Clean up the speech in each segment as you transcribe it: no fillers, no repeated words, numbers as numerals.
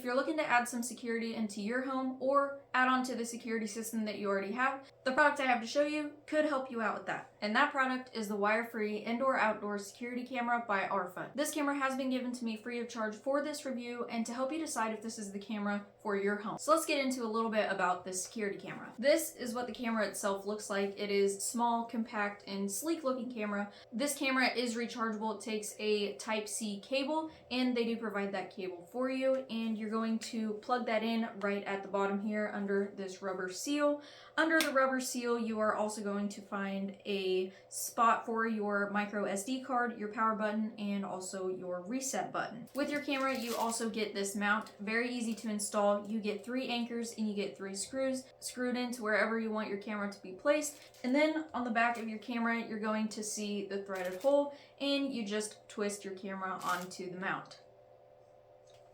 if you're looking to add some security into your home or add on to the security system that you already have, the product I have to show you could help you out with that. And that product is the wire-free indoor-outdoor security camera by Arpha. This camera has been given to me free of charge for this review and to help you decide if this is the camera for your home. So let's get into a little bit about this security camera. This is what the camera itself looks like. It is small, compact, and sleek looking camera. This camera is rechargeable. It takes a Type-C cable, and they do provide that cable for you, and you're going to plug that in right at the bottom here under this rubber seal. Under the rubber seal, you are also going to find a spot for your micro SD card, your power button, and also your reset button. With your camera, you also get this mount, very easy to install. You get 3 anchors and you get 3 screws screwed into wherever you want your camera to be placed. And then on the back of your camera, you're going to see the threaded hole, and you just twist your camera onto the mount.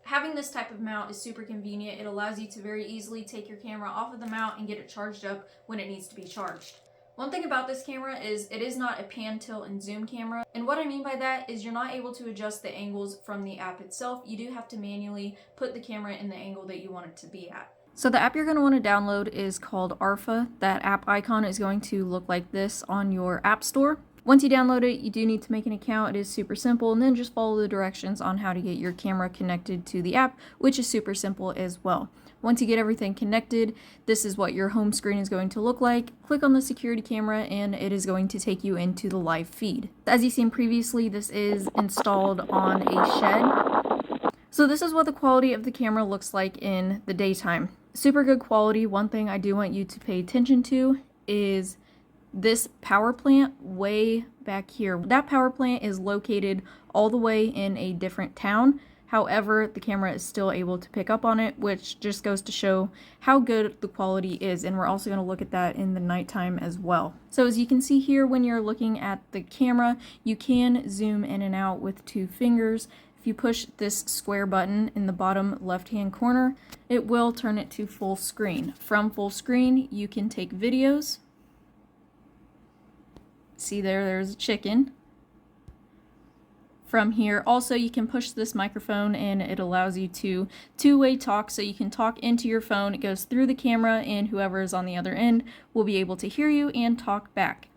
Having this type of mount is super convenient. It allows you to very easily take your camera off of the mount and get it charged up when it needs to be charged. One thing about this camera is it is not a pan, tilt, and zoom camera. And what I mean by that is you're not able to adjust the angles from the app itself. You do have to manually put the camera in the angle that you want it to be at. So the app you're going to want to download is called Arpha. That app icon is going to look like this on your app store. Once you download it, you do need to make an account. It is super simple, and then just follow the directions on how to get your camera connected to the app, which is super simple as well. Once you get everything connected, this is what your home screen is going to look like. Click on the security camera and it is going to take you into the live feed. As you've seen previously, this is installed on a shed. So this is what the quality of the camera looks like in the daytime. Super good quality. One thing I do want you to pay attention to is this power plant way back here. That power plant is located all the way in a different town. However, the camera is still able to pick up on it, which just goes to show how good the quality is. And we're also going to look at that in the nighttime as well. So as you can see here, when you're looking at the camera, you can zoom in and out with 2 fingers. If you push this square button in the bottom left-hand corner, it will turn it to full screen. From full screen, you can take videos. See there's a chicken. From here, also you can push this microphone and it allows you to two-way talk, so you can talk into your phone. It goes through the camera and whoever is on the other end will be able to hear you and talk back.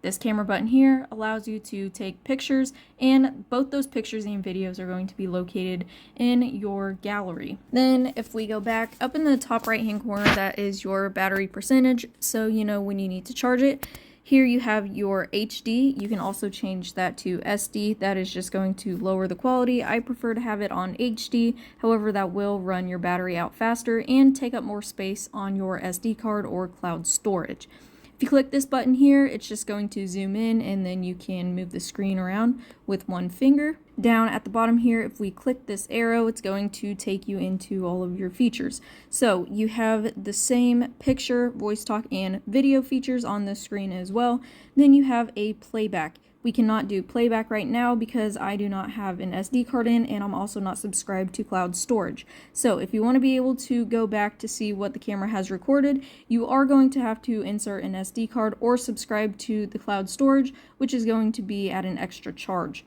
This camera button here allows you to take pictures, and both those pictures and videos are going to be located in your gallery. Then if we go back up in the top right hand corner, that is your battery percentage, so you know when you need to charge it. Here you have your HD. You can also change that to SD. That is just going to lower the quality. I prefer to have it on HD. However, that will run your battery out faster and take up more space on your SD card or cloud storage. If you click this button here, it's just going to zoom in, and then you can move the screen around with 1 finger. Down at the bottom here, if we click this arrow, it's going to take you into all of your features. So you have the same picture, voice talk, and video features on the screen as well. Then you have a playback. We cannot do playback right now because I do not have an SD card in, and I'm also not subscribed to cloud storage. So if you want to be able to go back to see what the camera has recorded, you are going to have to insert an SD card or subscribe to the cloud storage, which is going to be at an extra charge.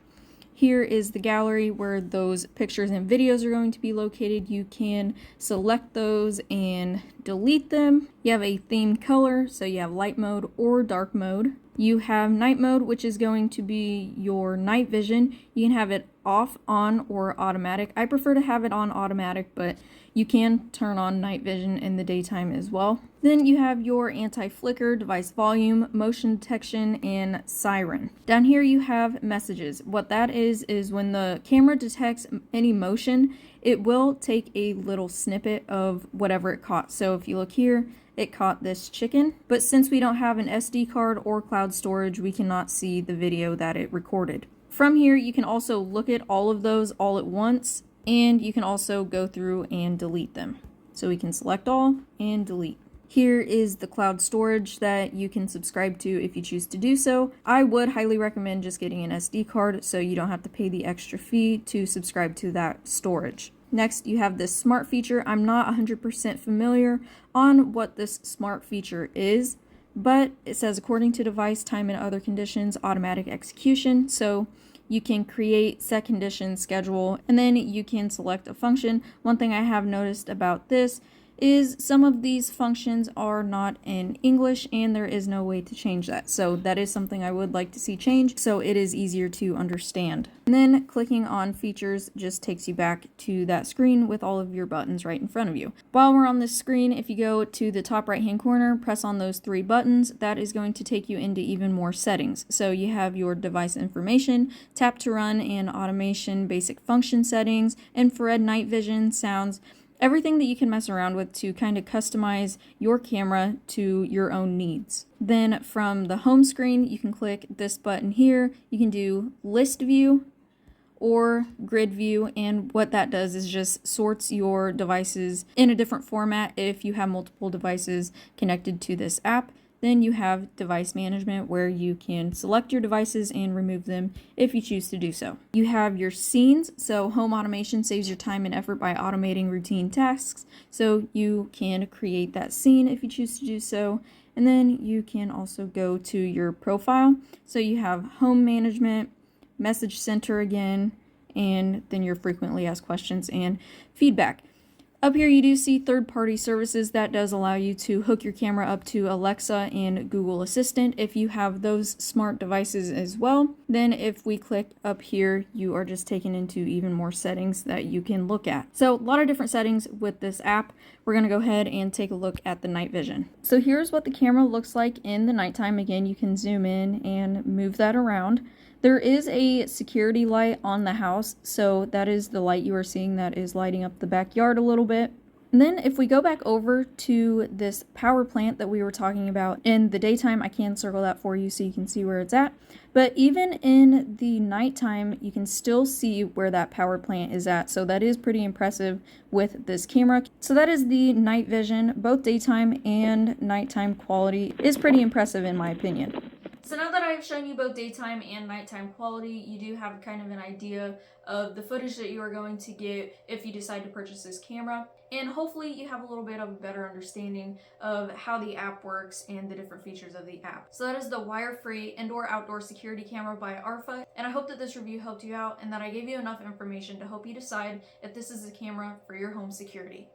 Here is the gallery where those pictures and videos are going to be located. You can select those and delete them. You have a themed color, so you have light mode or dark mode. You have night mode, which is going to be your night vision. You can have it off, on, or automatic. I prefer to have it on automatic, but you can turn on night vision in the daytime as well. Then you have your anti-flicker, device volume, motion detection, and siren. Down here you have messages. What that is when the camera detects any motion, it will take a little snippet of whatever it caught. So if you look here, it caught this chicken, but since we don't have an SD card or cloud storage, we cannot see the video that it recorded. From here, you can also look at all of those all at once, and you can also go through and delete them. So we can select all and delete. Here is the cloud storage that you can subscribe to if you choose to do so. I would highly recommend just getting an SD card so you don't have to pay the extra fee to subscribe to that storage. Next, you have this smart feature. I'm not 100% familiar on what this smart feature is, but it says according to device, time, and other conditions, automatic execution. So you can create, set conditions, schedule, and then you can select a function. One thing I have noticed about this is some of these functions are not in English and there is no way to change that. So that is something I would like to see change so it is easier to understand. And then clicking on features just takes you back to that screen with all of your buttons right in front of you. While we're on this screen, if you go to the top right hand corner, press on those three buttons, that is going to take you into even more settings. So you have your device information, tap to run, and automation, basic function settings, infrared night vision, sounds, everything that you can mess around with to kind of customize your camera to your own needs. Then from the home screen, you can click this button here. You can do list view or grid view, and what that does is just sorts your devices in a different format if you have multiple devices connected to this app. Then you have device management where you can select your devices and remove them if you choose to do so. You have your scenes, so home automation saves your time and effort by automating routine tasks, so you can create that scene if you choose to do so. And then you can also go to your profile, so you have home management, message center again, and then your frequently asked questions and feedback. Up here you do see third-party services. That does allow you to hook your camera up to Alexa and Google Assistant if you have those smart devices as well. Then if we click up here, you are just taken into even more settings that you can look at. So a lot of different settings with this app. We're going to go ahead and take a look at the night vision. So here's what the camera looks like in the nighttime. Again, you can zoom in and move that around. There is a security light on the house, so that is the light you are seeing that is lighting up the backyard a little bit. And then if we go back over to this power plant that we were talking about in the daytime, I can circle that for you so you can see where it's at. But even in the nighttime, you can still see where that power plant is at. So that is pretty impressive with this camera. So that is the night vision. Both daytime and nighttime quality is pretty impressive in my opinion. So now that I've shown you both daytime and nighttime quality, you do have kind of an idea of the footage that you are going to get if you decide to purchase this camera. And hopefully you have a little bit of a better understanding of how the app works and the different features of the app. So that is the wire-free indoor-outdoor security camera by Arpha. And I hope that this review helped you out and that I gave you enough information to help you decide if this is a camera for your home security.